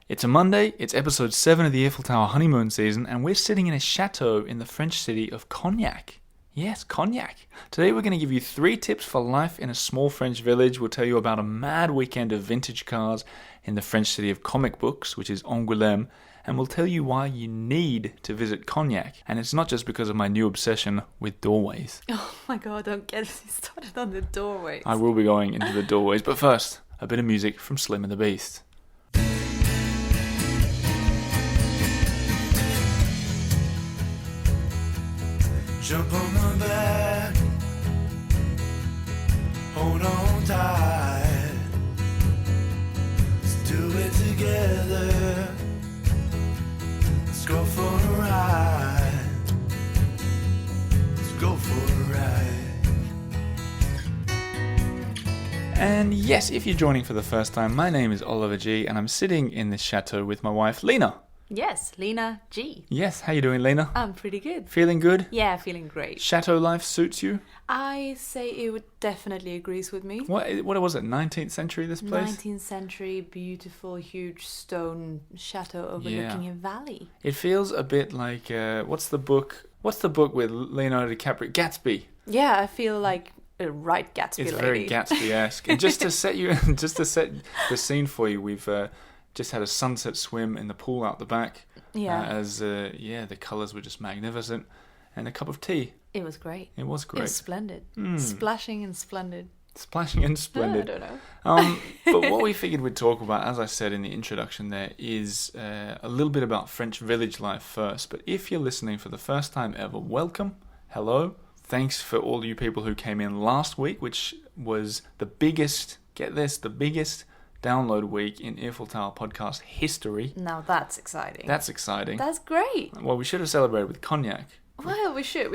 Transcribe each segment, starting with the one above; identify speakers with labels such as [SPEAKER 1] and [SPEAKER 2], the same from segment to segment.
[SPEAKER 1] It's a Monday, it's episode 7 of the Earful Tower Honeymoon season, and we're sitting in a chateau in the French city of Cognac. Yes, Cognac. Today we're going to give you 3 tips for life in a small French village. We'll tell you about a mad weekend of vintage cars in the French city of comic books, which is Angouleme, and we'll tell you why you need to visit Cognac. And it's not just because of my new obsession with doorways.
[SPEAKER 2] Oh my god, don't get me started on the doorways.
[SPEAKER 1] I will be going into the doorways, but first, a bit of music from Slim and the Beast.
[SPEAKER 3] Jump on my back, hold on tight, let's do it together, let's go for a ride, let's go for a ride.
[SPEAKER 1] And yes, if you're joining for the first time, my name is Oliver G, and I'm sitting in this chateau with my wife, Lena.
[SPEAKER 2] Yes, Lena G.
[SPEAKER 1] Yes, how you doing, Lena?
[SPEAKER 2] I'm pretty good.
[SPEAKER 1] Feeling good?
[SPEAKER 2] Yeah, feeling great.
[SPEAKER 1] Chateau life suits you?
[SPEAKER 2] I say it would definitely agrees with me.
[SPEAKER 1] What was it, 19th century, this place?
[SPEAKER 2] 19th century, beautiful, huge stone chateau overlooking a valley.
[SPEAKER 1] It feels a bit like, what's the book with Leonardo DiCaprio? Gatsby.
[SPEAKER 2] Yeah, I feel like a right Gatsby
[SPEAKER 1] It's
[SPEAKER 2] lady.
[SPEAKER 1] very Gatsby-esque. And just to set the scene for you, we've just had a sunset swim in the pool out the back.
[SPEAKER 2] Yeah.
[SPEAKER 1] The colours were just magnificent. And a cup of tea.
[SPEAKER 2] It was great.
[SPEAKER 1] It was great.
[SPEAKER 2] It was splendid. Splashing and splendid.
[SPEAKER 1] Splashing and splendid.
[SPEAKER 2] I don't know.
[SPEAKER 1] But what we figured we'd talk about, as I said in the introduction there, is a little bit about French village life first. But if you're listening for the first time ever, welcome. Hello. Thanks for all you people who came in last week, which was the biggest, get this, the biggest download week in Earful Tower podcast history.
[SPEAKER 2] Now that's exciting.
[SPEAKER 1] That's exciting.
[SPEAKER 2] That's great.
[SPEAKER 1] Well, we should have celebrated with Cognac.
[SPEAKER 2] Well, we should.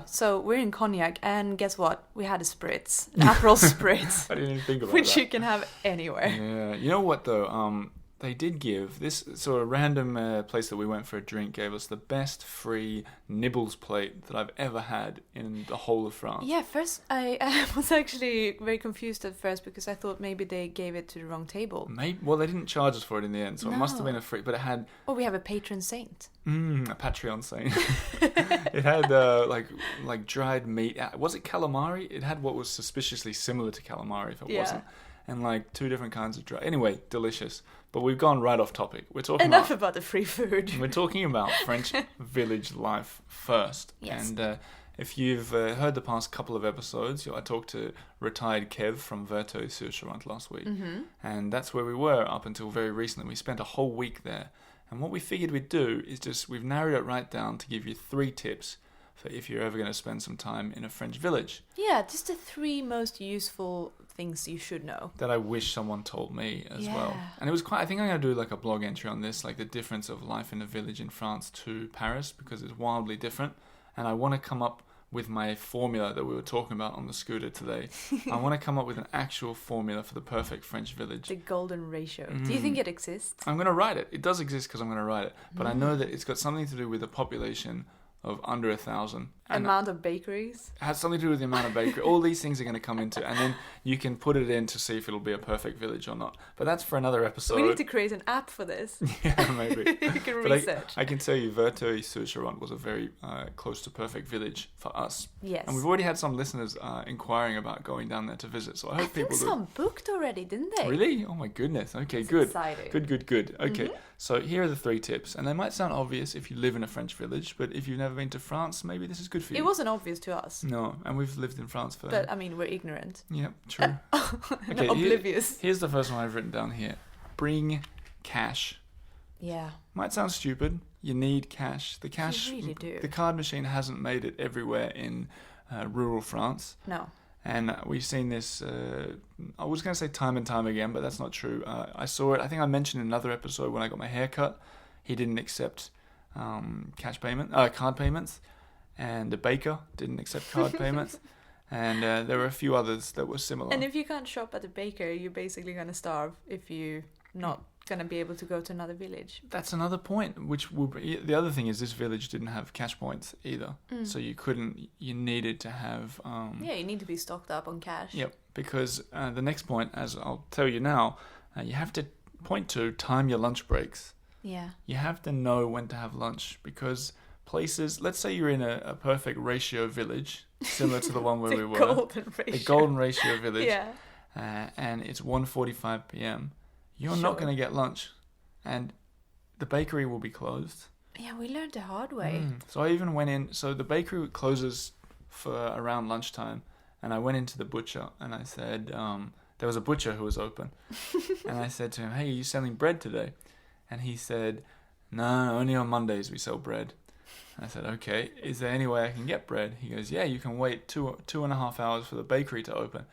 [SPEAKER 2] So we're in Cognac, and guess what? We had a spritz, an Aperol spritz.
[SPEAKER 1] I didn't even think about
[SPEAKER 2] which
[SPEAKER 1] that.
[SPEAKER 2] you can have anywhere.
[SPEAKER 1] Yeah. You know what, though? They did give this sort of random place that we went for a drink gave us the best free nibbles plate that I've ever had in the whole of France.
[SPEAKER 2] Yeah, first I was actually very confused at first because I thought maybe they gave it to the wrong table.
[SPEAKER 1] Well, they didn't charge us for it in the end, so it must have
[SPEAKER 2] No.
[SPEAKER 1] been a free. But it had
[SPEAKER 2] Oh, we have a patron saint.
[SPEAKER 1] a Patreon saint. It had like dried meat. Was it calamari? It had what was suspiciously similar to calamari, if it
[SPEAKER 2] Yeah.
[SPEAKER 1] wasn't, and like 2 different kinds of dry. Anyway, delicious. But we've gone right off topic. We're talking
[SPEAKER 2] Enough about the free food.
[SPEAKER 1] We're talking about French village life first.
[SPEAKER 2] Yes.
[SPEAKER 1] And if you've heard the past couple of episodes, I talked to retired Kev from Verteuil-sur-Charente last week. Mm-hmm. And that's where we were up until very recently. We spent a whole week there. And what we figured we'd do is we've narrowed it right down to give you 3 tips for if you're ever going to spend some time in a French village.
[SPEAKER 2] Yeah, just the 3 most useful things you should know.
[SPEAKER 1] That I wish someone told me as well.
[SPEAKER 2] Yeah.
[SPEAKER 1] And it was I think I'm going to do like a blog entry on this, like the difference of life in a village in France to Paris, because it's wildly different. And I want to come up with my formula that we were talking about on the scooter today. I want to come up with an actual formula for the perfect French village.
[SPEAKER 2] The golden ratio. Do you think it exists?
[SPEAKER 1] I'm going to write it. It does exist because I'm going to write it. But I know that it's got something to do with the population of under 1,000.
[SPEAKER 2] Amount of bakeries?
[SPEAKER 1] It has something to do with the amount of bakery. All these things are going to come into, and then you can put it in to see if it'll be a perfect village or not. But that's for another episode.
[SPEAKER 2] We need to create an app for this.
[SPEAKER 1] Yeah, maybe.
[SPEAKER 2] You can
[SPEAKER 1] But
[SPEAKER 2] research.
[SPEAKER 1] I can tell you, Verteuil-sur-Charente was a very close to perfect village for us.
[SPEAKER 2] Yes.
[SPEAKER 1] And we've already had some listeners inquiring about going down there to visit. So I hope
[SPEAKER 2] I think
[SPEAKER 1] people do.
[SPEAKER 2] some booked already, didn't they?
[SPEAKER 1] Really? Oh my goodness. Okay,
[SPEAKER 2] It's
[SPEAKER 1] good.
[SPEAKER 2] exciting.
[SPEAKER 1] Good. Okay, so here are the 3 tips. And they might sound obvious if you live in a French village, but if you've never been to France, maybe this is good for you.
[SPEAKER 2] It wasn't obvious to us.
[SPEAKER 1] No, and we've lived in France for...
[SPEAKER 2] But, I mean, we're ignorant.
[SPEAKER 1] Yep, true.
[SPEAKER 2] Okay, oblivious.
[SPEAKER 1] Here's the first one I've written down here. Bring cash.
[SPEAKER 2] Yeah.
[SPEAKER 1] Might sound stupid. You need cash. The cash...
[SPEAKER 2] You really do.
[SPEAKER 1] The card machine hasn't made it everywhere in rural France.
[SPEAKER 2] No.
[SPEAKER 1] And we've seen this, I was going to say time and time again, but that's not true. I saw it, I think I mentioned in another episode when I got my hair cut, he didn't accept card payments, and the baker didn't accept card payments, and there were a few others that were similar.
[SPEAKER 2] And if you can't shop at the baker, you're basically going to starve if you're not going to be able to go to another village.
[SPEAKER 1] That's another point, which will be, the other thing is this village didn't have cash points either. So you needed to have...
[SPEAKER 2] yeah, you need to be stocked up on cash.
[SPEAKER 1] Yep, because the next point, as I'll tell you now, you have to Point 2, time your lunch breaks.
[SPEAKER 2] Yeah.
[SPEAKER 1] You have to know when to have lunch because places, let's say you're in a perfect ratio village, similar to the one where we were.
[SPEAKER 2] Golden ratio.
[SPEAKER 1] A golden ratio village.
[SPEAKER 2] Yeah.
[SPEAKER 1] And it's 1:45 p.m. You're
[SPEAKER 2] Sure.
[SPEAKER 1] not going to get lunch. And the bakery will be closed.
[SPEAKER 2] Yeah, we learned the hard way.
[SPEAKER 1] So I even went in. So the bakery closes for around lunchtime. And I went into the butcher and I said, there was a butcher who was open. And I said to him, hey, are you selling bread today? And he said, no, only on Mondays we sell bread. And I said, okay, is there any way I can get bread? He goes, yeah, you can wait 2.5 hours for the bakery to open.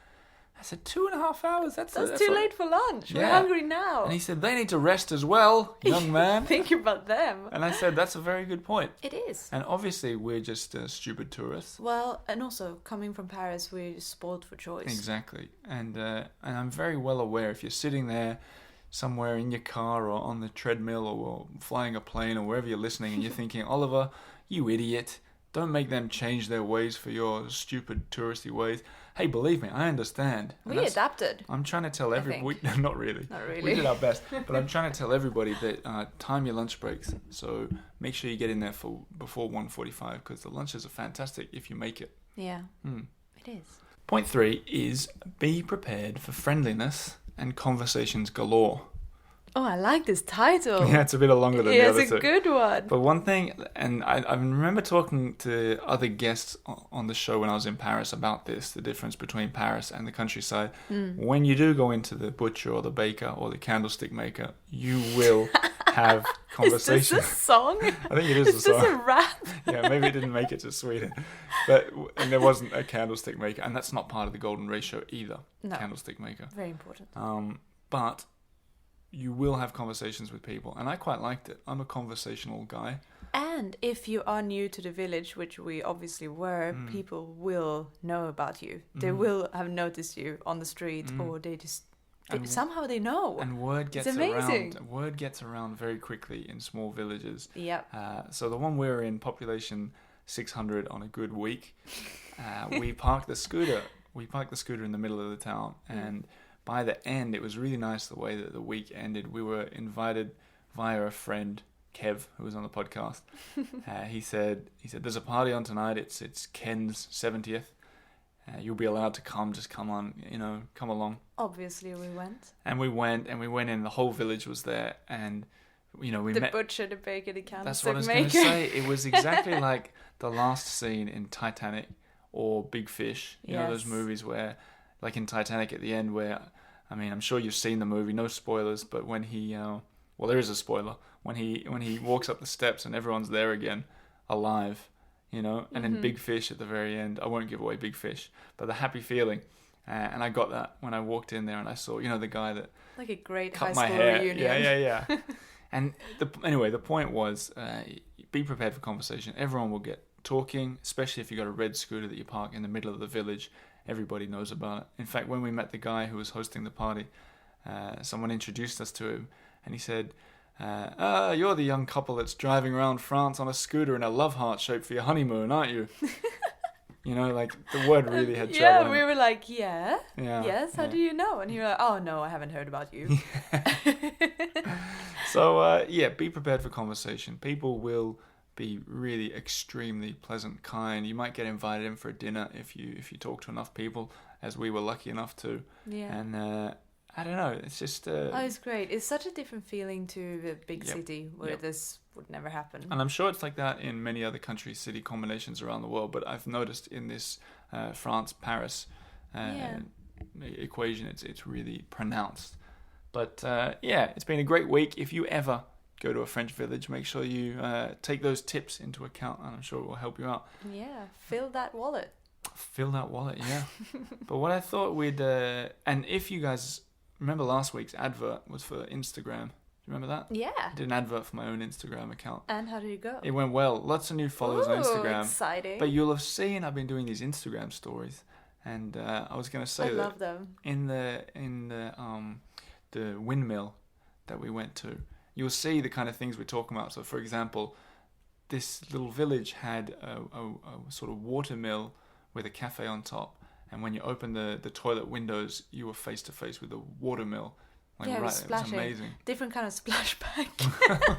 [SPEAKER 1] I said, 2.5 hours? That's
[SPEAKER 2] too late for lunch. We're hungry now.
[SPEAKER 1] And he said, they need to rest as well, young man.
[SPEAKER 2] Think about them.
[SPEAKER 1] And I said, that's a very good point.
[SPEAKER 2] It is.
[SPEAKER 1] And obviously, we're just stupid tourists.
[SPEAKER 2] Well, and also, coming from Paris, we're spoiled for choice.
[SPEAKER 1] Exactly. And I'm very well aware if you're sitting there somewhere in your car or on the treadmill or flying a plane or wherever you're listening and you're thinking, Oliver, you idiot, don't make them change their ways for your stupid touristy ways. Hey, believe me, I understand.
[SPEAKER 2] We adapted.
[SPEAKER 1] I'm trying to tell everybody. Not really.
[SPEAKER 2] Not really.
[SPEAKER 1] We did our best. But I'm trying to tell everybody that time your lunch breaks. So make sure you get in there before 1:45 because the lunches are fantastic if you make it.
[SPEAKER 2] Yeah, it is.
[SPEAKER 1] Point 3 is be prepared for friendliness and conversations galore.
[SPEAKER 2] Oh, I like this title.
[SPEAKER 1] Yeah, it's a bit longer than the other two.
[SPEAKER 2] It's a good one.
[SPEAKER 1] But one thing, and I remember talking to other guests on the show when I was in Paris about this, the difference between Paris and the countryside. When you do go into the butcher or the baker or the candlestick maker, you will have conversations.
[SPEAKER 2] Is this a song?
[SPEAKER 1] I think it is a song.
[SPEAKER 2] Is this a rap?
[SPEAKER 1] Yeah, maybe it didn't make it to Sweden. And there wasn't a candlestick maker, and that's not part of the golden ratio either,
[SPEAKER 2] No.
[SPEAKER 1] candlestick maker.
[SPEAKER 2] Very important.
[SPEAKER 1] But you will have conversations with people, and I quite liked it. I'm a conversational guy.
[SPEAKER 2] And if you are new to the village, which we obviously were, people will know about you. They will have noticed you on the street, or they just somehow they know.
[SPEAKER 1] And word gets
[SPEAKER 2] It's amazing.
[SPEAKER 1] around. Word gets around very quickly in small villages.
[SPEAKER 2] Yep.
[SPEAKER 1] So the one we were in, population 600 on a good week. We parked the scooter. We parked the scooter in the middle of the town, and by the end, it was really nice the way that the week ended. We were invited via a friend, Kev, who was on the podcast. He said, "There's a party on tonight. It's Ken's 70th. You'll be allowed to come. Just come on, come along."
[SPEAKER 2] Obviously, we went.
[SPEAKER 1] And we went in. The whole village was there, and we
[SPEAKER 2] The
[SPEAKER 1] met.
[SPEAKER 2] butcher, the baker, the
[SPEAKER 1] That's what I
[SPEAKER 2] candlestick
[SPEAKER 1] was going
[SPEAKER 2] maker.
[SPEAKER 1] to say. It was exactly like the last scene in Titanic or Big Fish. You know those
[SPEAKER 2] Yes.
[SPEAKER 1] movies where, like in Titanic at the end, where I'm sure you've seen the movie. No spoilers, but when he, there is a spoiler when he walks up the steps and everyone's there again, alive. And then Big Fish at the very end. I won't give away Big Fish, but the happy feeling. And I got that when I walked in there and I saw, the guy that
[SPEAKER 2] Like a great
[SPEAKER 1] cut
[SPEAKER 2] high
[SPEAKER 1] my
[SPEAKER 2] school
[SPEAKER 1] hair.
[SPEAKER 2] reunion.
[SPEAKER 1] Yeah. And the point was, be prepared for conversation. Everyone will get talking, especially if you got a red scooter that you park in the middle of the village. Everybody knows about it. In fact, when we met the guy who was hosting the party, someone introduced us to him, and he said, "You're the young couple that's driving around France on a scooter in a love heart shape for your honeymoon, aren't you?" Like the word really had trouble.
[SPEAKER 2] Yeah,
[SPEAKER 1] in
[SPEAKER 2] we
[SPEAKER 1] it.
[SPEAKER 2] were like, yes, how
[SPEAKER 1] yeah.
[SPEAKER 2] do you know? And he was like, oh no, I haven't heard about you.
[SPEAKER 1] So, be prepared for conversation. People will be really extremely pleasant, kind. You might get invited in for a dinner if you talk to enough people, as we were lucky enough to.
[SPEAKER 2] Yeah.
[SPEAKER 1] And I don't know, it's just...
[SPEAKER 2] It's great. It's such a different feeling to the big
[SPEAKER 1] Yep.
[SPEAKER 2] city where
[SPEAKER 1] Yep.
[SPEAKER 2] this would never happen.
[SPEAKER 1] And I'm sure it's like that in many other countries, city combinations around the world, but I've noticed in this France-Paris equation, it's really pronounced. But it's been a great week. If you ever go to a French village, make sure you take those tips into account, and I'm sure it will help you out.
[SPEAKER 2] Yeah, fill that wallet.
[SPEAKER 1] Fill that wallet, yeah. But what I thought we'd... and if you guys remember last week's advert was for Instagram. Do you remember that?
[SPEAKER 2] Yeah.
[SPEAKER 1] I did an advert for my own Instagram account.
[SPEAKER 2] And how did it go?
[SPEAKER 1] It went well. Lots of new followers on Instagram.
[SPEAKER 2] Exciting.
[SPEAKER 1] But you'll have seen I've been doing these Instagram stories, and I was going to say
[SPEAKER 2] I love them.
[SPEAKER 1] in the windmill that we went to, you'll see the kind of things we're talking about. So, for example, this little village had a sort of water mill with a cafe on top, and when you open the toilet windows, you were face to face with the water mill. Like,
[SPEAKER 2] yeah, it
[SPEAKER 1] right,
[SPEAKER 2] was splashing.
[SPEAKER 1] It was amazing.
[SPEAKER 2] Different kind of splashback.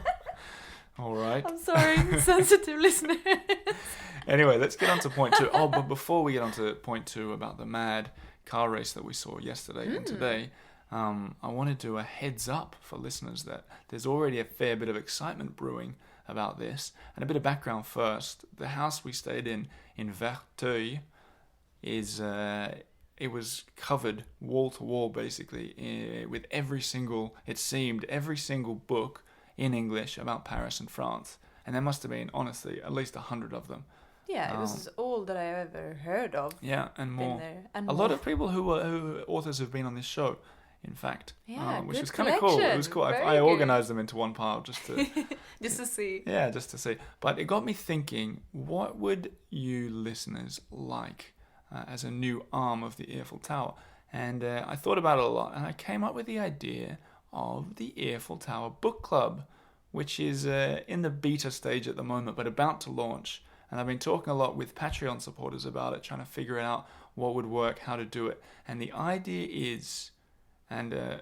[SPEAKER 1] All right.
[SPEAKER 2] I'm sorry, sensitive listeners.
[SPEAKER 1] Anyway, let's get on to point 2. Oh, but before we get on to point 2 about the mad car race that we saw yesterday and today, I want to do a heads up for listeners that there's already a fair bit of excitement brewing about this. And a bit of background first. The house we stayed in Verteuil, is it was covered wall to wall basically with every single book in English about Paris and France, and there must have been honestly at least 100 of them.
[SPEAKER 2] Yeah, it was all that I ever heard of.
[SPEAKER 1] Yeah, and more.
[SPEAKER 2] There. And
[SPEAKER 1] a lot of people who authors have been on this show, in fact.
[SPEAKER 2] Yeah,
[SPEAKER 1] which
[SPEAKER 2] good
[SPEAKER 1] is kind of cool. It was cool. I organized them into one pile just to
[SPEAKER 2] just to see.
[SPEAKER 1] Yeah, just to see. But it got me thinking: what would you listeners like as a new arm of the Earful Tower? And I thought about it a lot, and I came up with the idea of the Earful Tower Book Club, which is in the beta stage at the moment, but about to launch. And I've been talking a lot with Patreon supporters about it, trying to figure out what would work, how to do it. And the idea is, a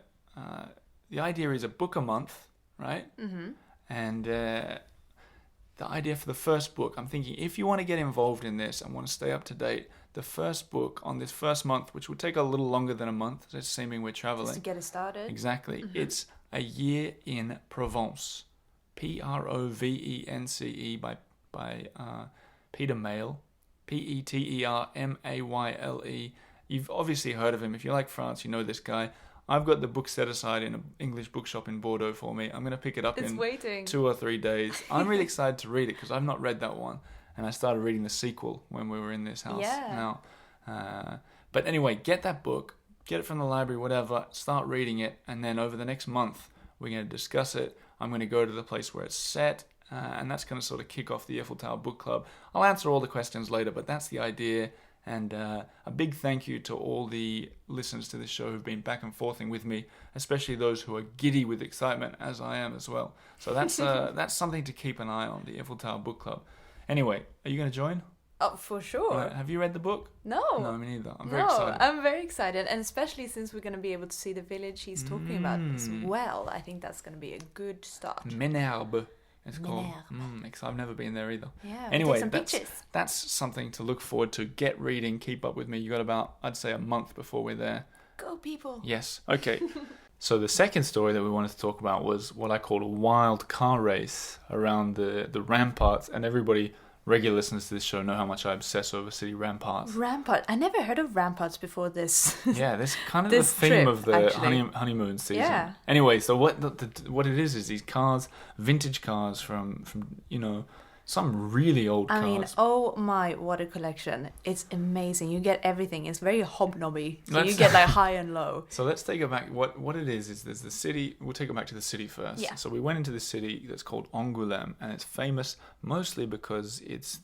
[SPEAKER 1] book a month, right? Mm-hmm. And the idea for the first book, I'm thinking if you want to get involved in this and want to stay up to date, the first book on this first month, which will take a little longer than a month, assuming we're traveling.
[SPEAKER 2] Just to get it started.
[SPEAKER 1] Exactly. Mm-hmm. It's A Year in Provence. Provence by Peter Mayle. Petermayle. You've obviously heard of him. If you like France, you know this guy. I've got the book set aside in an English bookshop in Bordeaux for me. I'm going to pick it up in 2 or 3 days. I'm really excited to read it because I've not read that one. And I started reading the sequel when we were in this house.
[SPEAKER 2] Yeah.
[SPEAKER 1] But anyway, get that book, get it from the library, whatever, start reading it. And then over the next month, we're going to discuss it. I'm going to go to the place where it's set. And that's going to sort of kick off the Earful Tower Book Club. I'll answer all the questions later, but that's the idea. And a big thank you to all the listeners to this show who've been back and forthing with me, especially those who are giddy with excitement, as I am as well. So that's something to keep an eye on, the Earful Tower Book Club. Anyway, are you going to join?
[SPEAKER 2] Oh, for sure.
[SPEAKER 1] Have you read the book?
[SPEAKER 2] No.
[SPEAKER 1] No, me neither. I'm very excited.
[SPEAKER 2] I'm very excited, and especially since we're going to be able to see the village he's talking about as well. I think that's going to be a good start.
[SPEAKER 1] Ménherbe. It's called. I've never been there either.
[SPEAKER 2] Yeah.
[SPEAKER 1] Anyway,
[SPEAKER 2] take some pictures.
[SPEAKER 1] That's something to look forward to. Get reading. Keep up with me. You got about, I'd say, a month before we're there.
[SPEAKER 2] Go, people.
[SPEAKER 1] Yes. Okay. So the second story that we wanted to talk about was what I call a wild car race around the ramparts, and everybody. Regular listeners to this show know how much I obsess over city ramparts.
[SPEAKER 2] Rampart. I never heard of ramparts before this.
[SPEAKER 1] Yeah, this kind of
[SPEAKER 2] this
[SPEAKER 1] the theme
[SPEAKER 2] trip,
[SPEAKER 1] of the honeymoon season.
[SPEAKER 2] Yeah.
[SPEAKER 1] Anyway, so what it is these cars, vintage cars from some really old cars.
[SPEAKER 2] I mean, oh my, what a collection. It's amazing. You get everything. It's very hobnobby. So you get like high and low. So
[SPEAKER 1] let's take it back. What it is there's the city. We'll take it back to the city first.
[SPEAKER 2] Yeah.
[SPEAKER 1] So we went into the city that's called Angouleme, and it's famous mostly because it's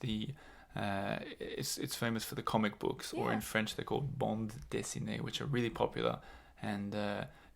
[SPEAKER 1] famous for the comic books, or in French they're called bandes dessinées, which are really popular. And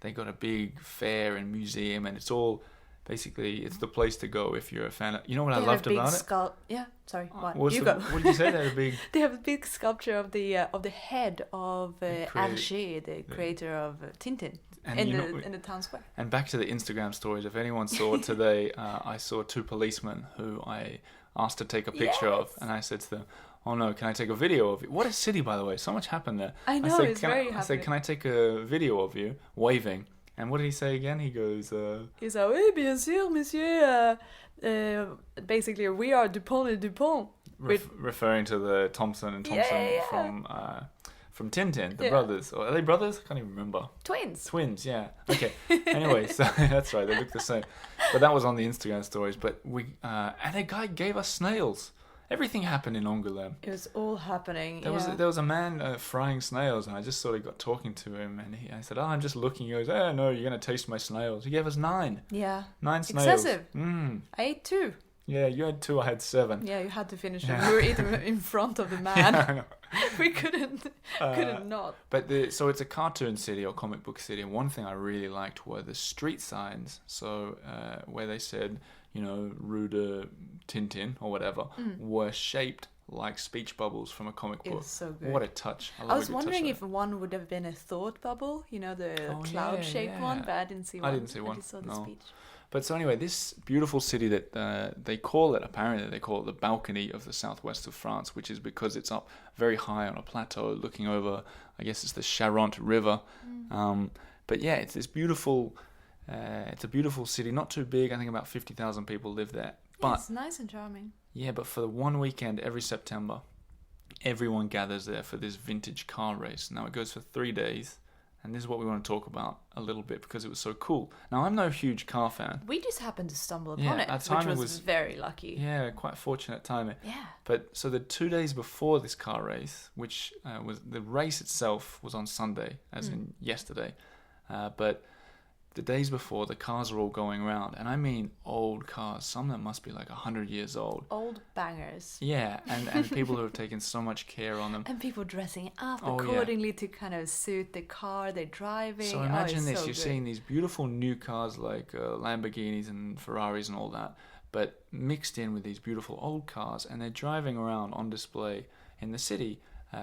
[SPEAKER 1] they got a big fair and museum, and it's all... Basically, it's the place to go if you're a fan of... You know what I loved about it?
[SPEAKER 2] Yeah, sorry. What?
[SPEAKER 1] What did you say? They had a big...
[SPEAKER 2] They have a big sculpture of the head of Hergé, the creator of Tintin, in the town square.
[SPEAKER 1] And back to the Instagram stories. If anyone saw it today, I saw 2 policemen who I asked to take a picture of, and I said to them, "Oh no, can I take a video of you?" What a city, by the way. So much happened there.
[SPEAKER 2] I know, it's very happening.
[SPEAKER 1] I said, "Can I take a video of you waving?" And what did he say again? He goes...
[SPEAKER 2] He said, "Oui, bien sûr, monsieur." Basically, we are Dupont et Dupont.
[SPEAKER 1] Referring to the Thompson and Thompson from Tintin, the brothers. Or are they brothers? I can't even remember.
[SPEAKER 2] Twins,
[SPEAKER 1] yeah. Okay. Anyway, so that's right. They look the same. But that was on the Instagram stories. But and a guy gave us snails. Everything happened in Angouleme.
[SPEAKER 2] It was all happening.
[SPEAKER 1] There was a man frying snails, and I just sort of got talking to him, and I said, "Oh, I'm just looking." He goes, "Oh no, you're going to taste my snails." He gave us 9.
[SPEAKER 2] Yeah.
[SPEAKER 1] 9 snails.
[SPEAKER 2] Excessive. I ate 2.
[SPEAKER 1] Yeah, you had 2, I had 7.
[SPEAKER 2] Yeah, you had to finish them. We were eating in front of the man.
[SPEAKER 1] Yeah, I know.
[SPEAKER 2] We couldn't not.
[SPEAKER 1] But so it's a cartoon city or comic book city, and one thing I really liked were the street signs. So where they said, Rue de Tintin or whatever, were shaped like speech bubbles from a comic
[SPEAKER 2] It
[SPEAKER 1] book.
[SPEAKER 2] was so good.
[SPEAKER 1] What a touch.
[SPEAKER 2] I
[SPEAKER 1] love
[SPEAKER 2] was
[SPEAKER 1] a good
[SPEAKER 2] wondering
[SPEAKER 1] touch
[SPEAKER 2] if one would have been a thought bubble, you know, the cloud-shaped one, but I didn't see one.
[SPEAKER 1] I didn't see one,
[SPEAKER 2] I just saw the
[SPEAKER 1] no.
[SPEAKER 2] speech.
[SPEAKER 1] But so anyway, this beautiful city that they call it the balcony of the southwest of France, which is because it's up very high on a plateau looking over, I guess it's the Charente River. But yeah, it's this beautiful, it's a beautiful city, not too big. I think about 50,000 people live there. But
[SPEAKER 2] It's nice and charming.
[SPEAKER 1] yeah, but for the one weekend every September, everyone gathers there for this vintage car race. Now it goes for 3 days. And this is what we want to talk about a little bit because it was so cool. Now, I'm no huge car fan.
[SPEAKER 2] We just happened to stumble upon
[SPEAKER 1] Yeah,
[SPEAKER 2] it,
[SPEAKER 1] our
[SPEAKER 2] which
[SPEAKER 1] timing
[SPEAKER 2] was
[SPEAKER 1] was-
[SPEAKER 2] very lucky.
[SPEAKER 1] Yeah, quite fortunate timing.
[SPEAKER 2] Yeah.
[SPEAKER 1] But so the 2 days before this car race, which was the race itself was on Sunday, as in yesterday. But the days before, the cars are all going around. And I mean old cars, some that must be like 100 years old.
[SPEAKER 2] Old bangers.
[SPEAKER 1] Yeah, and people who have taken so much care on them.
[SPEAKER 2] And people dressing up
[SPEAKER 1] Oh, yeah.
[SPEAKER 2] accordingly to kind of suit the car they're driving.
[SPEAKER 1] So imagine
[SPEAKER 2] it's
[SPEAKER 1] this,
[SPEAKER 2] so
[SPEAKER 1] you're
[SPEAKER 2] good.
[SPEAKER 1] seeing these beautiful new cars like Lamborghinis and Ferraris and all that, but mixed in with these beautiful old cars, and they're driving around on display in the city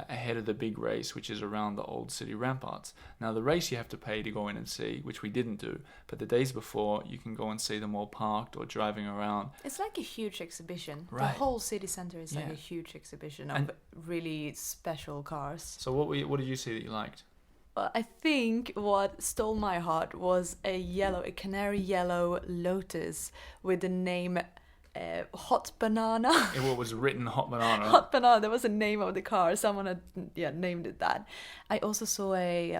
[SPEAKER 1] ahead of the big race, which is around the old city ramparts. Now the race you have to pay to go in and see, which we didn't do, but the days before you can go and see them all parked or driving around.
[SPEAKER 2] It's like a huge exhibition.
[SPEAKER 1] Right.
[SPEAKER 2] The whole city center is like
[SPEAKER 1] Yeah.
[SPEAKER 2] a huge exhibition of
[SPEAKER 1] And-
[SPEAKER 2] really special cars.
[SPEAKER 1] So what did you see that you liked?
[SPEAKER 2] Well, I think what stole my heart was a canary yellow Lotus with the name Hot Banana.
[SPEAKER 1] It was written Hot Banana.
[SPEAKER 2] Hot Banana. That was the name of the car. Someone had named it that. I also saw a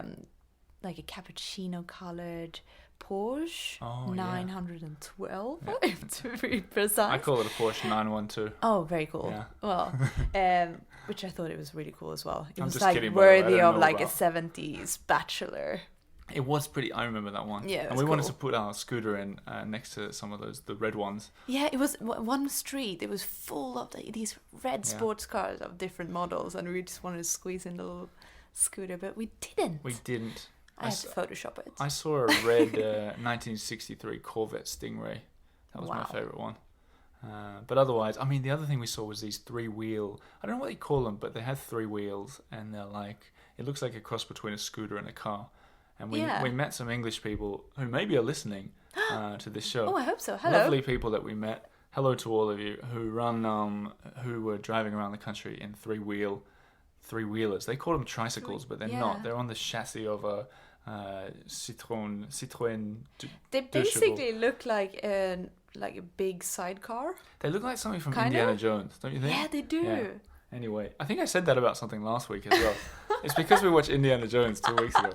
[SPEAKER 2] like a cappuccino colored Porsche
[SPEAKER 1] Oh, yeah.
[SPEAKER 2] 912 to be precise.
[SPEAKER 1] I call it a Porsche 912.
[SPEAKER 2] Oh, very cool.
[SPEAKER 1] Yeah.
[SPEAKER 2] Well, which I thought it was really cool as well. It
[SPEAKER 1] I'm
[SPEAKER 2] was
[SPEAKER 1] just
[SPEAKER 2] like
[SPEAKER 1] kidding, by the way. I
[SPEAKER 2] worthy
[SPEAKER 1] don't
[SPEAKER 2] of
[SPEAKER 1] know
[SPEAKER 2] like
[SPEAKER 1] about-
[SPEAKER 2] a 70s bachelor.
[SPEAKER 1] It was pretty. I remember that one.
[SPEAKER 2] Yeah, it
[SPEAKER 1] and
[SPEAKER 2] was
[SPEAKER 1] we wanted
[SPEAKER 2] cool.
[SPEAKER 1] to put our scooter in next to some of the red ones.
[SPEAKER 2] Yeah, it was one street. It was full of these red
[SPEAKER 1] Yeah.
[SPEAKER 2] sports cars of different models, and we just wanted to squeeze in the little scooter, but we didn't.
[SPEAKER 1] We didn't.
[SPEAKER 2] I had to Photoshop it.
[SPEAKER 1] I saw a red 1963 Corvette Stingray. That was my
[SPEAKER 2] Wow.
[SPEAKER 1] favorite one. But otherwise, I mean, the other thing we saw was these 3-wheel. I don't know what they call them, but they had 3 wheels, and they're like, it looks like a cross between a scooter and a car. And we
[SPEAKER 2] Yeah.
[SPEAKER 1] we met some English people who maybe are listening to this show.
[SPEAKER 2] Oh, I hope so. Hello.
[SPEAKER 1] Lovely people that we met. Hello to all of you who who were driving around the country in 3-wheelers. They call them tricycles, but they're
[SPEAKER 2] Yeah.
[SPEAKER 1] not. They're on the chassis of a Citroën.
[SPEAKER 2] They
[SPEAKER 1] Dirigible.
[SPEAKER 2] basically look like a big sidecar.
[SPEAKER 1] They look like something from
[SPEAKER 2] Kinda?
[SPEAKER 1] Indiana Jones, don't you think?
[SPEAKER 2] Yeah, they do.
[SPEAKER 1] Yeah. Anyway, I think I said that about something last week as well. It's because we watched Indiana Jones 2 weeks ago.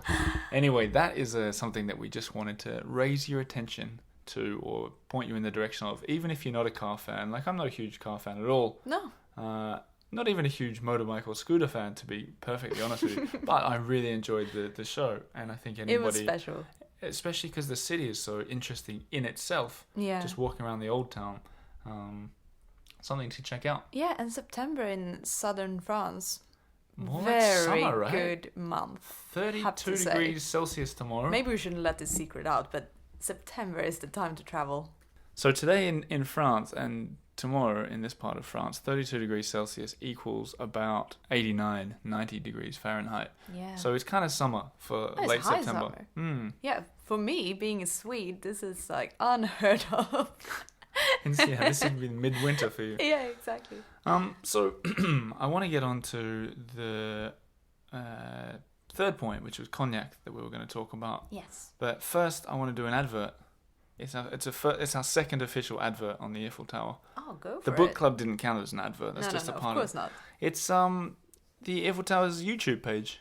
[SPEAKER 1] Anyway, that is something that we just wanted to raise your attention to or point you in the direction of, even if you're not a car fan. Like, I'm not a huge car fan at all.
[SPEAKER 2] No.
[SPEAKER 1] Not even a huge motorbike or scooter fan, to be perfectly honest with you. But I really enjoyed the show, and I think anybody...
[SPEAKER 2] It was special.
[SPEAKER 1] Especially because the city is so interesting in itself.
[SPEAKER 2] Yeah.
[SPEAKER 1] Just walking around the old town. Something to check out.
[SPEAKER 2] Yeah, and September in southern France.
[SPEAKER 1] More like
[SPEAKER 2] Very
[SPEAKER 1] summer, right?
[SPEAKER 2] good month.
[SPEAKER 1] 32
[SPEAKER 2] say.
[SPEAKER 1] degrees Celsius tomorrow.
[SPEAKER 2] Maybe we shouldn't let this secret out, but September is the time to travel.
[SPEAKER 1] So today in France and tomorrow in this part of France, 32 degrees Celsius equals about 89, 90 degrees Fahrenheit.
[SPEAKER 2] Yeah.
[SPEAKER 1] So it's kind of summer for
[SPEAKER 2] It's
[SPEAKER 1] late
[SPEAKER 2] high
[SPEAKER 1] September.
[SPEAKER 2] summer. Yeah, for me, being a Swede, this is like unheard of.
[SPEAKER 1] Yeah, this would be midwinter for you.
[SPEAKER 2] Yeah, exactly.
[SPEAKER 1] So I want to get on to the third point, which was cognac that we were going to talk about.
[SPEAKER 2] Yes.
[SPEAKER 1] But first, I want to do an advert. It's our second official advert on the Eiffel Tower.
[SPEAKER 2] Oh, go for
[SPEAKER 1] The
[SPEAKER 2] it.
[SPEAKER 1] book club didn't count as an advert. That's
[SPEAKER 2] no,
[SPEAKER 1] just
[SPEAKER 2] no,
[SPEAKER 1] a
[SPEAKER 2] of
[SPEAKER 1] part
[SPEAKER 2] course not.
[SPEAKER 1] It's the Eiffel Tower's YouTube page.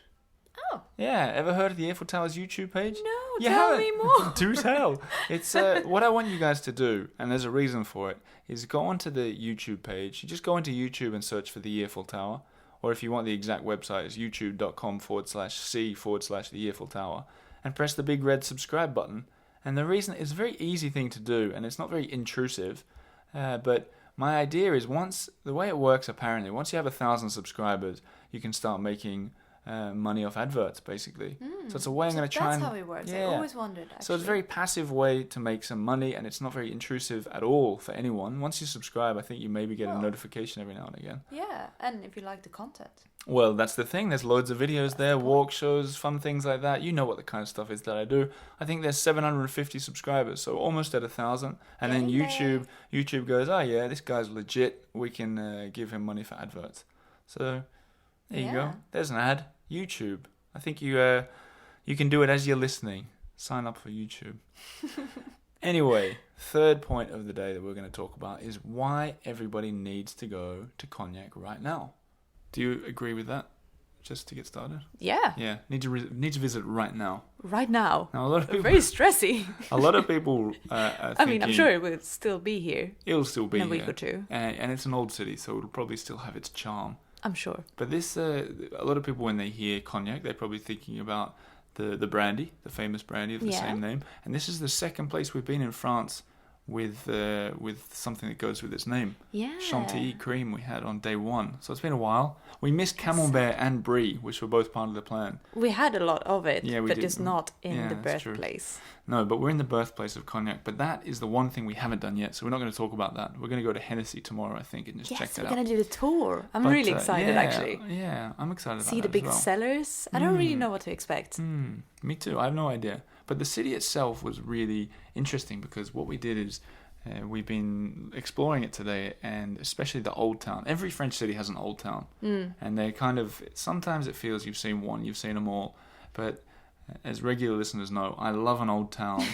[SPEAKER 2] Oh.
[SPEAKER 1] Yeah, ever heard of the Eiffel Tower's YouTube page?
[SPEAKER 2] No,
[SPEAKER 1] You
[SPEAKER 2] tell
[SPEAKER 1] haven't?
[SPEAKER 2] me more.
[SPEAKER 1] Do tell. It's what I want you guys to do, and there's a reason for it, is go onto the YouTube page. You just go into YouTube and search for the Eiffel Tower, or if you want the exact website, it's youtube.com/c/the Eiffel Tower, and press the big red subscribe button. And the reason, it's a very easy thing to do, and it's not very intrusive, but my idea is the way it works apparently, once you have 1,000 subscribers, you can start making money off adverts, basically. So it's a way I'm going to try
[SPEAKER 2] that's
[SPEAKER 1] and...
[SPEAKER 2] how it works.
[SPEAKER 1] Yeah.
[SPEAKER 2] I always wondered, actually.
[SPEAKER 1] So it's a very passive way to make some money, and it's not very intrusive at all for anyone. Once you subscribe, I think you maybe get a notification every now and again.
[SPEAKER 2] Yeah, and if you like the content.
[SPEAKER 1] Well, that's the thing. There's loads of videos there, walk shows, fun things like that. You know what the kind of stuff is that I do. I think there's 750 subscribers, so almost at 1,000. And then YouTube goes, oh yeah, this guy's legit. We can give him money for adverts. So there you go. There's an ad. YouTube. I think you can do it as you're listening. Sign up for YouTube. Anyway, third point of the day that we're going to talk about is why everybody needs to go to Cognac right now. Do you agree with that? Just to get started.
[SPEAKER 2] Yeah.
[SPEAKER 1] Yeah. Need to visit right now.
[SPEAKER 2] Right now.
[SPEAKER 1] Now a lot of people.
[SPEAKER 2] Very stressy.
[SPEAKER 1] A lot of people.
[SPEAKER 2] I mean, I'm sure it will still be here.
[SPEAKER 1] It'll still be
[SPEAKER 2] in a week or two.
[SPEAKER 1] And it's an old city, so it'll probably still have its charm.
[SPEAKER 2] I'm sure.
[SPEAKER 1] But this, a lot of people when they hear Cognac, they're probably thinking about the brandy, the famous brandy of the same name. And this is the second place we've been in France with something that goes with its name.
[SPEAKER 2] Yeah.
[SPEAKER 1] Chantilly cream we had on day one. So it's been a while. We missed Camembert and Brie, which were both part of the plan.
[SPEAKER 2] We had a lot of it,
[SPEAKER 1] Yeah, we
[SPEAKER 2] but
[SPEAKER 1] did.
[SPEAKER 2] just not in the
[SPEAKER 1] that's true.
[SPEAKER 2] birthplace.
[SPEAKER 1] No, but we're in the birthplace of Cognac. But that is the one thing we haven't done yet, so we're not going to talk about that. We're going to go to Hennessy tomorrow, I think, and just check that out.
[SPEAKER 2] Yes, we're going to do the tour. I'm
[SPEAKER 1] But,
[SPEAKER 2] really excited, actually.
[SPEAKER 1] Yeah, I'm excited about
[SPEAKER 2] See the
[SPEAKER 1] that
[SPEAKER 2] big
[SPEAKER 1] as well.
[SPEAKER 2] cellars. I don't really know what to expect.
[SPEAKER 1] Me too. I have no idea. But the city itself was really interesting because what we did is we've been exploring it today, and especially the old town. Every French city has an old town, and they kind of, sometimes it feels you've seen one, you've seen them all, but as regular listeners know, I love an old town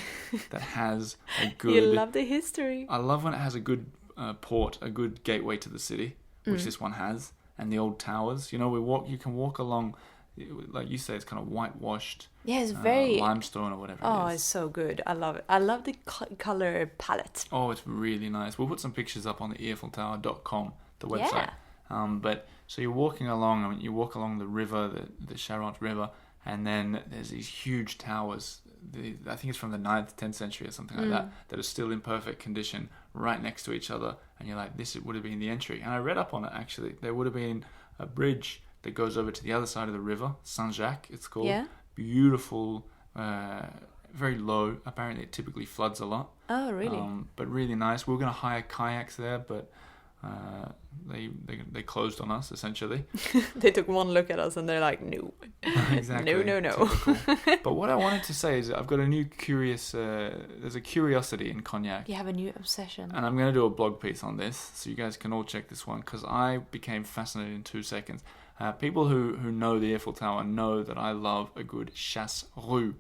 [SPEAKER 1] that has a good...
[SPEAKER 2] You love the history.
[SPEAKER 1] I love when it has a good port, a good gateway to the city, which this one has, and the old towers. You know, you can walk along, like you say, it's kind of whitewashed.
[SPEAKER 2] Yeah, it's very...
[SPEAKER 1] limestone or whatever it
[SPEAKER 2] Oh,
[SPEAKER 1] is.
[SPEAKER 2] it's so good. I love it. I love the color palette.
[SPEAKER 1] Oh, it's really nice. We'll put some pictures up on the earfultower.com, the website. But so you're walking along, you walk along the river, the Charente River, and then there's these huge towers. I think it's from the 9th, 10th century or something like that are still in perfect condition right next to each other. And you're like, this would have been the entry. And I read up on it, actually. There would have been a bridge that goes over to the other side of the river, Saint-Jacques, it's called. Yeah. Beautiful, very low. Apparently, it typically floods a lot.
[SPEAKER 2] Oh, really?
[SPEAKER 1] But really nice. We were going to hire kayaks there, but they closed on us, essentially.
[SPEAKER 2] They took one look at us and they're like, no.
[SPEAKER 1] Exactly.
[SPEAKER 2] No.
[SPEAKER 1] But what I wanted to say is I've got a new there's a curiosity in Cognac.
[SPEAKER 2] You have a new obsession.
[SPEAKER 1] And I'm going to do a blog piece on this, so you guys can all check this one, because I became fascinated in 2 seconds. People who know the Eiffel Tower know that I love a good chasse-roux.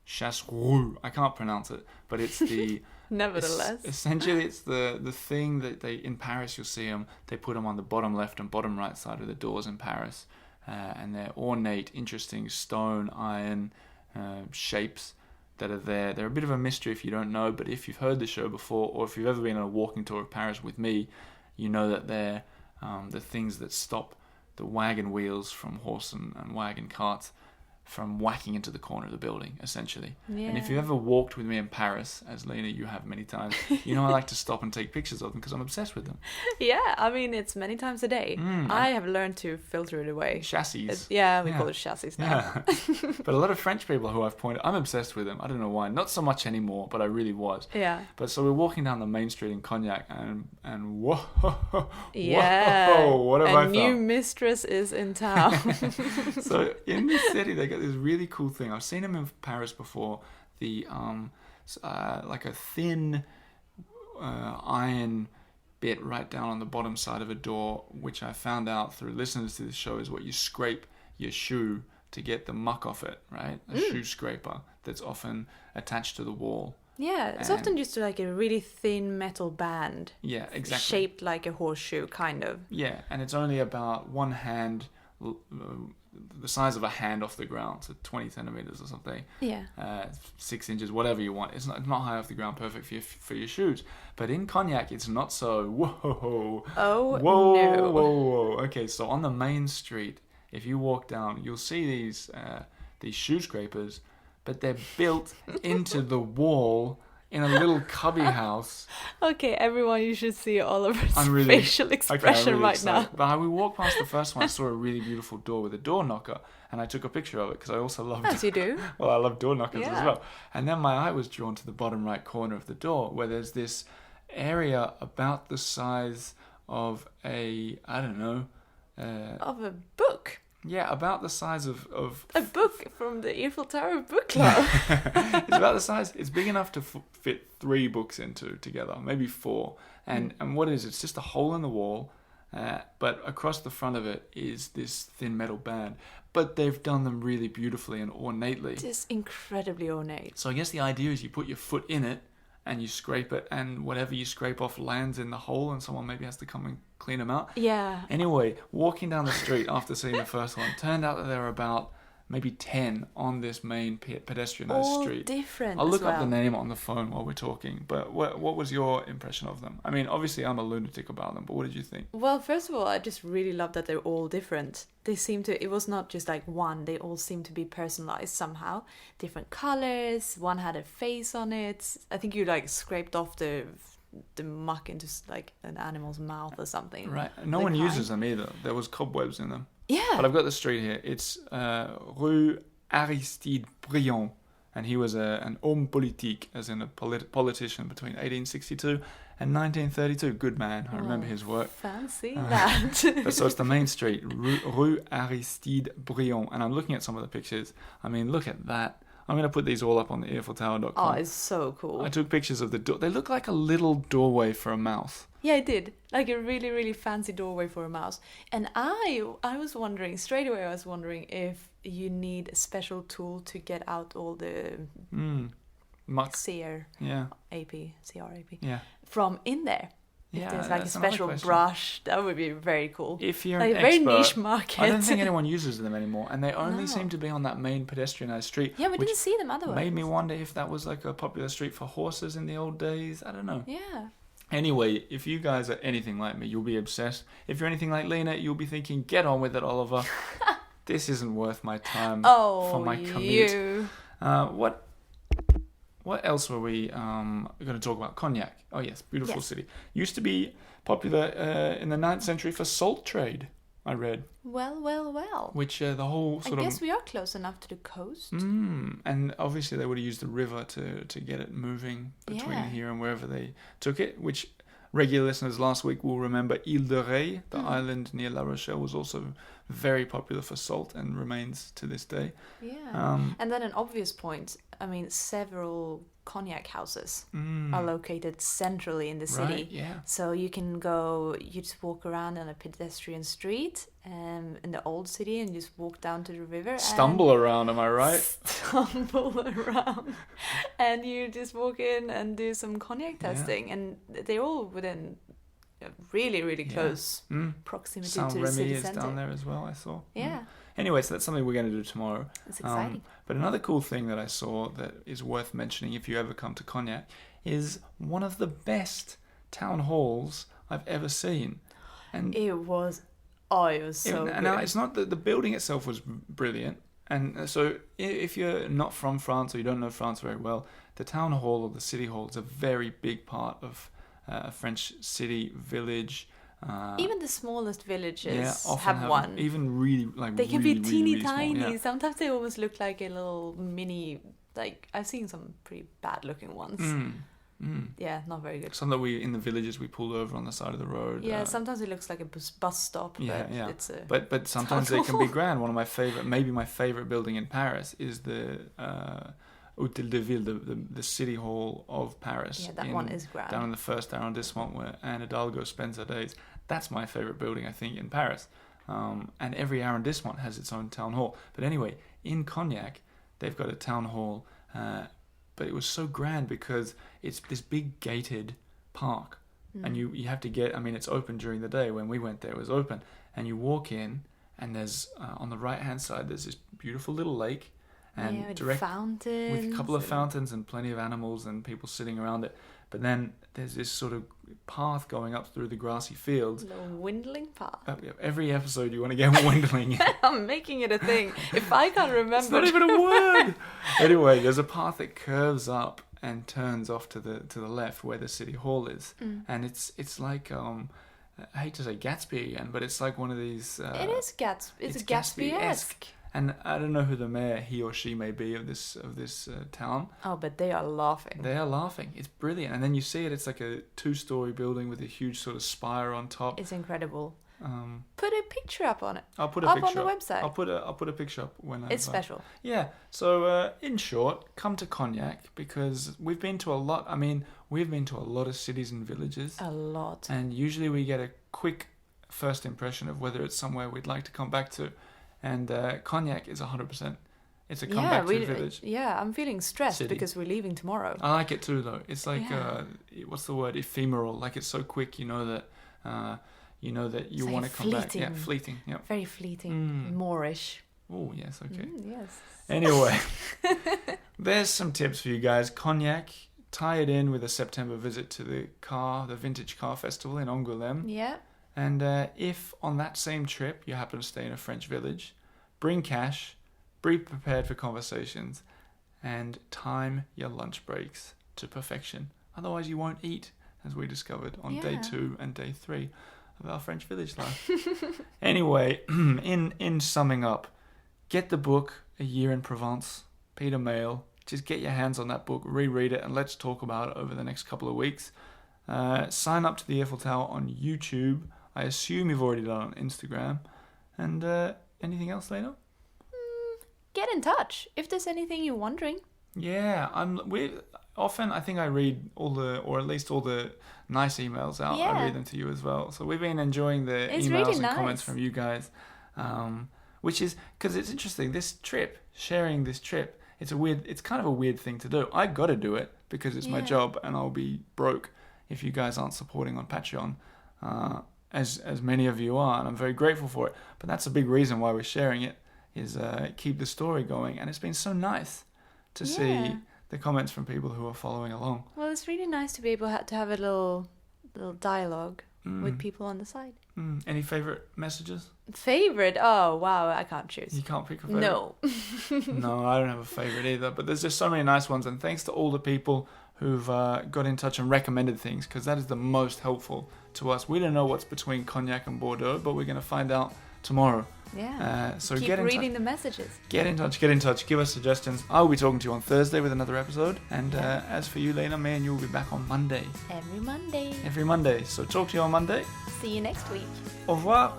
[SPEAKER 1] Chasse-roux. I can't pronounce it, but it's the...
[SPEAKER 2] Nevertheless.
[SPEAKER 1] Essentially, it's the thing that in Paris, you'll see them, they put them on the bottom left and bottom right side of the doors in Paris. And they're ornate, interesting stone, iron shapes that are there. They're a bit of a mystery if you don't know, but if you've heard the show before, or if you've ever been on a walking tour of Paris with me, you know that they're the things that stop the wagon wheels from horse and wagon carts from whacking into the corner of the building, essentially. Yeah. And if you've ever walked with me in Paris, as Lena, you have many times, you know I like to stop and take pictures of them because I'm obsessed with them.
[SPEAKER 2] Yeah, I mean, it's many times a day. I have learned to filter it away.
[SPEAKER 1] Chassis.
[SPEAKER 2] We call it chassis now.
[SPEAKER 1] Yeah. But a lot of French people who I've pointed, I'm obsessed with them. I don't know why. Not so much anymore, but I really was.
[SPEAKER 2] Yeah.
[SPEAKER 1] But so we're walking down the main street in Cognac, and whoa,
[SPEAKER 2] yeah,
[SPEAKER 1] whoa, what have I found?
[SPEAKER 2] A new mistress is in town.
[SPEAKER 1] So in this city, they got this really cool thing. I've seen them in Paris before. The like a thin iron bit right down on the bottom side of a door, which I found out through listeners to this show is what you scrape your shoe to get the muck off it, right? A shoe scraper that's often attached to the wall.
[SPEAKER 2] Yeah, it's often just like a really thin metal band.
[SPEAKER 1] Yeah, exactly.
[SPEAKER 2] Shaped like a horseshoe, kind of.
[SPEAKER 1] Yeah, and it's only about one hand, the size of a hand off the ground, so 20 centimeters or something.
[SPEAKER 2] Yeah.
[SPEAKER 1] 6 inches, whatever you want. It's not high off the ground, perfect for your shoes. But in Cognac, it's not so. Whoa.
[SPEAKER 2] Oh,
[SPEAKER 1] whoa,
[SPEAKER 2] no.
[SPEAKER 1] Whoa. Okay, so on the main street, if you walk down, you'll see these shoe scrapers, but they're built into the wall in a little cubby house.
[SPEAKER 2] Okay, everyone, you should see Oliver's
[SPEAKER 1] I'm really,
[SPEAKER 2] facial
[SPEAKER 1] okay,
[SPEAKER 2] expression
[SPEAKER 1] I'm really
[SPEAKER 2] right
[SPEAKER 1] excited.
[SPEAKER 2] now.
[SPEAKER 1] But we walked past the first one, I saw a really beautiful door with a door knocker, and I took a picture of it because I also loved
[SPEAKER 2] As you do.
[SPEAKER 1] well, I love door knockers as
[SPEAKER 2] Yeah.
[SPEAKER 1] well. And then my eye was drawn to the bottom right corner of the door where there's this area about the size of a, I don't know,
[SPEAKER 2] Of a book.
[SPEAKER 1] yeah, about the size of
[SPEAKER 2] A book from the Earful Tower Book Club.
[SPEAKER 1] it's about the size, it's big enough to fit 3 books into together, maybe 4. And what it is, it's just a hole in the wall, but across the front of it is this thin metal band. But they've done them really beautifully and ornately.
[SPEAKER 2] It is incredibly ornate.
[SPEAKER 1] So I guess the idea is you put your foot in it and you scrape it, and whatever you scrape off lands in the hole, and someone maybe has to come and clean them out.
[SPEAKER 2] Yeah.
[SPEAKER 1] Anyway, walking down the street after seeing the first one, turned out that there were about maybe 10 on this main pedestrianised
[SPEAKER 2] All
[SPEAKER 1] street.
[SPEAKER 2] different
[SPEAKER 1] I'll look
[SPEAKER 2] as well.
[SPEAKER 1] up the name on the phone while we're talking, but what was your impression of them? I mean, obviously I'm a lunatic about them, but what did you think?
[SPEAKER 2] Well, first of all, I just really love that they're all different. They seem to, it was not just like one, they all seem to be personalized somehow. Different colors, one had a face on it. I think you like scraped off the muck into like an animal's mouth or something.
[SPEAKER 1] Right, no
[SPEAKER 2] The
[SPEAKER 1] one
[SPEAKER 2] kind.
[SPEAKER 1] uses them either. There was cobwebs in them.
[SPEAKER 2] Yeah.
[SPEAKER 1] But I've got the street here. It's Rue Aristide Briand, and he was an homme politique, as in a politician between 1862 and 1932. Good man, I remember his work.
[SPEAKER 2] Fancy that.
[SPEAKER 1] So it's the main street, Rue Aristide Briand, and I'm looking at some of the pictures. I mean, look at that. I'm going to put these all up on the EarfulTower.com.
[SPEAKER 2] Oh, it's so cool.
[SPEAKER 1] I took pictures of the door. They look like a little doorway for a mouth.
[SPEAKER 2] Yeah, it did. Like a really, really fancy doorway for a mouse. And I was wondering, straight away I was wondering if you need a special tool to get out all the
[SPEAKER 1] Muck.
[SPEAKER 2] CRAP
[SPEAKER 1] Yeah. Yeah.
[SPEAKER 2] from in there. If
[SPEAKER 1] Yeah,
[SPEAKER 2] there's like a
[SPEAKER 1] that's another
[SPEAKER 2] special
[SPEAKER 1] question.
[SPEAKER 2] brush, that would be very cool.
[SPEAKER 1] If you're
[SPEAKER 2] Like
[SPEAKER 1] an
[SPEAKER 2] a very
[SPEAKER 1] expert,
[SPEAKER 2] niche market.
[SPEAKER 1] I don't think anyone uses them anymore, and they only
[SPEAKER 2] No.
[SPEAKER 1] seem to be on that main pedestrianised street.
[SPEAKER 2] Yeah, we
[SPEAKER 1] which
[SPEAKER 2] didn't see them otherwise.
[SPEAKER 1] made me wonder if that was like a popular street for horses in the old days. I don't know.
[SPEAKER 2] Yeah.
[SPEAKER 1] Anyway, if you guys are anything like me, you'll be obsessed. If you're anything like Lena, you'll be thinking, get on with it, Oliver. This isn't worth my time for my commute.
[SPEAKER 2] you.
[SPEAKER 1] What else were we going to talk about? Cognac. Oh, yes, beautiful
[SPEAKER 2] Yes.
[SPEAKER 1] city. Used to be popular in the 9th century for salt trade, I read.
[SPEAKER 2] Well.
[SPEAKER 1] Which the whole
[SPEAKER 2] I
[SPEAKER 1] sort
[SPEAKER 2] guess
[SPEAKER 1] of...
[SPEAKER 2] we are close enough to the coast.
[SPEAKER 1] and obviously they would have used the river to get it moving between
[SPEAKER 2] Yeah.
[SPEAKER 1] here and wherever they took it, which regular listeners last week will remember Ile de Ré, the island near La Rochelle, was also very popular for salt and remains to this day.
[SPEAKER 2] Yeah. And then an obvious point, I mean, several cognac houses are located centrally in the city.
[SPEAKER 1] Right, yeah.
[SPEAKER 2] So you can go, you just walk around on a pedestrian street in the old city and just walk down to the river.
[SPEAKER 1] Stumble around, am I right?
[SPEAKER 2] Stumble around. And you just walk in and do some cognac testing. And they're all within a really, really close proximity
[SPEAKER 1] Saint
[SPEAKER 2] to the
[SPEAKER 1] Remy
[SPEAKER 2] city
[SPEAKER 1] is
[SPEAKER 2] centre.
[SPEAKER 1] down there as well, I saw.
[SPEAKER 2] Yeah.
[SPEAKER 1] Anyway, so that's something we're going to do tomorrow.
[SPEAKER 2] It's exciting.
[SPEAKER 1] But another cool thing that I saw that is worth mentioning if you ever come to Cognac is one of the best town halls I've ever seen. And
[SPEAKER 2] It was so good.
[SPEAKER 1] now it's not that the building itself was brilliant. And so if you're not from France or you don't know France very well, the town hall or the city hall is a very big part of a French city, village.
[SPEAKER 2] Even the smallest villages
[SPEAKER 1] often
[SPEAKER 2] have one.
[SPEAKER 1] Even really like
[SPEAKER 2] They can
[SPEAKER 1] really,
[SPEAKER 2] be
[SPEAKER 1] really,
[SPEAKER 2] teeny
[SPEAKER 1] really small,
[SPEAKER 2] tiny.
[SPEAKER 1] yeah.
[SPEAKER 2] Sometimes they almost look like a little mini. Like I've seen some pretty bad looking ones. Yeah, not very good.
[SPEAKER 1] Some that in the villages we pulled over on the side of the road.
[SPEAKER 2] Yeah, sometimes it looks like a bus stop.
[SPEAKER 1] Yeah,
[SPEAKER 2] but
[SPEAKER 1] yeah.
[SPEAKER 2] It's a
[SPEAKER 1] But sometimes they can be grand. One of my favorite, maybe my favorite building in Paris is the Hôtel de Ville, the city hall of Paris.
[SPEAKER 2] Yeah, that one is grand.
[SPEAKER 1] Down in the first arrondissement where Anne Hidalgo spends her days. That's my favorite building, I think, in Paris. And every arrondissement has its own town hall. But anyway, in Cognac, they've got a town hall. But it was so grand because it's this big gated park. And you have to get, I mean, it's open during the day. When we went there, it was open. And you walk in, and there's, on the right-hand side, there's this beautiful little lake. And
[SPEAKER 2] with fountains.
[SPEAKER 1] with a couple of fountains and plenty of animals and people sitting around it. But then there's this sort of path going up through the grassy fields.
[SPEAKER 2] The windling path.
[SPEAKER 1] Every episode you want to get windling.
[SPEAKER 2] I'm making it a thing. If I can't remember.
[SPEAKER 1] It's not even a word. Anyway, there's a path that curves up and turns off to the left where the city hall is, and it's like I hate to say Gatsby again, but it's like one of these.
[SPEAKER 2] It is It's Gatsby-esque.
[SPEAKER 1] And I don't know who the mayor, he or she may be of this town.
[SPEAKER 2] Oh, but they are laughing.
[SPEAKER 1] They are laughing. It's brilliant. And then you see it. It's like a 2-story building with a huge sort of spire on top.
[SPEAKER 2] It's incredible. Put a picture up on it.
[SPEAKER 1] I'll put a picture
[SPEAKER 2] on the website.
[SPEAKER 1] I'll put a picture up when
[SPEAKER 2] it's special.
[SPEAKER 1] Yeah. So in short, come to Cognac because we've been to a lot. I mean, we've been to a lot of cities and villages.
[SPEAKER 2] A lot.
[SPEAKER 1] And usually we get a quick first impression of whether it's somewhere we'd like to come back to. And Cognac is 100%. It's a comeback to village.
[SPEAKER 2] Yeah, I'm feeling stressed
[SPEAKER 1] City.
[SPEAKER 2] Because we're leaving tomorrow.
[SPEAKER 1] I like it too, though. It's like what's the word? Ephemeral. Like it's so quick. You know that you want to come back. Yeah, fleeting. Yeah.
[SPEAKER 2] Very fleeting. Moorish.
[SPEAKER 1] Oh yes, okay.
[SPEAKER 2] Yes.
[SPEAKER 1] Anyway, there's some tips for you guys. Cognac. Tie it in with a September visit to the Vintage Car Festival in Angouleme.
[SPEAKER 2] Yeah.
[SPEAKER 1] And if on that same trip you happen to stay in a French village, bring cash, be prepared for conversations, and time your lunch breaks to perfection. Otherwise you won't eat, as we discovered on day 2 and day 3 of our French village life. Anyway, in summing up, get the book A Year in Provence, Peter Mayle. Just get your hands on that book, reread it, and let's talk about it over the next couple of weeks. Sign up to the Earful Tower on YouTube. I assume you've already done it on Instagram. And anything else, Lena?
[SPEAKER 2] Get in touch if there's anything you're wondering.
[SPEAKER 1] Yeah, often I think I read all at least all the nice emails out.
[SPEAKER 2] Yeah.
[SPEAKER 1] I read them to you as well. So we've been enjoying the
[SPEAKER 2] It's
[SPEAKER 1] emails
[SPEAKER 2] really
[SPEAKER 1] and
[SPEAKER 2] nice.
[SPEAKER 1] comments from you guys, which is because it's interesting. Sharing this trip, it's kind of a weird thing to do. I got to do it because it's my job, and I'll be broke if you guys aren't supporting on Patreon. As many of you are, and I'm very grateful for it. But that's a big reason why we're sharing it, is keep the story going. And it's been so nice to see the comments from people who are following along.
[SPEAKER 2] Well, it's really nice to be able to have a little dialogue with people on the side.
[SPEAKER 1] Any favourite messages?
[SPEAKER 2] Favorite? Oh, wow, I can't choose.
[SPEAKER 1] You can't pick a favourite?
[SPEAKER 2] No.
[SPEAKER 1] No, I don't have a favourite either. But there's just so many nice ones. And thanks to all the people who've got in touch and recommended things, because that is the most helpful to us. We don't know what's between Cognac and Bordeaux, but we're going to find out tomorrow.
[SPEAKER 2] Yeah.
[SPEAKER 1] So
[SPEAKER 2] keep
[SPEAKER 1] get in
[SPEAKER 2] reading the messages.
[SPEAKER 1] Get in touch. Give us suggestions. I'll be talking to you on Thursday with another episode. And as for you, Lena, me and you will be back on Monday.
[SPEAKER 2] Every Monday.
[SPEAKER 1] Every Monday. So talk to you on Monday.
[SPEAKER 2] See you next week.
[SPEAKER 1] Au revoir.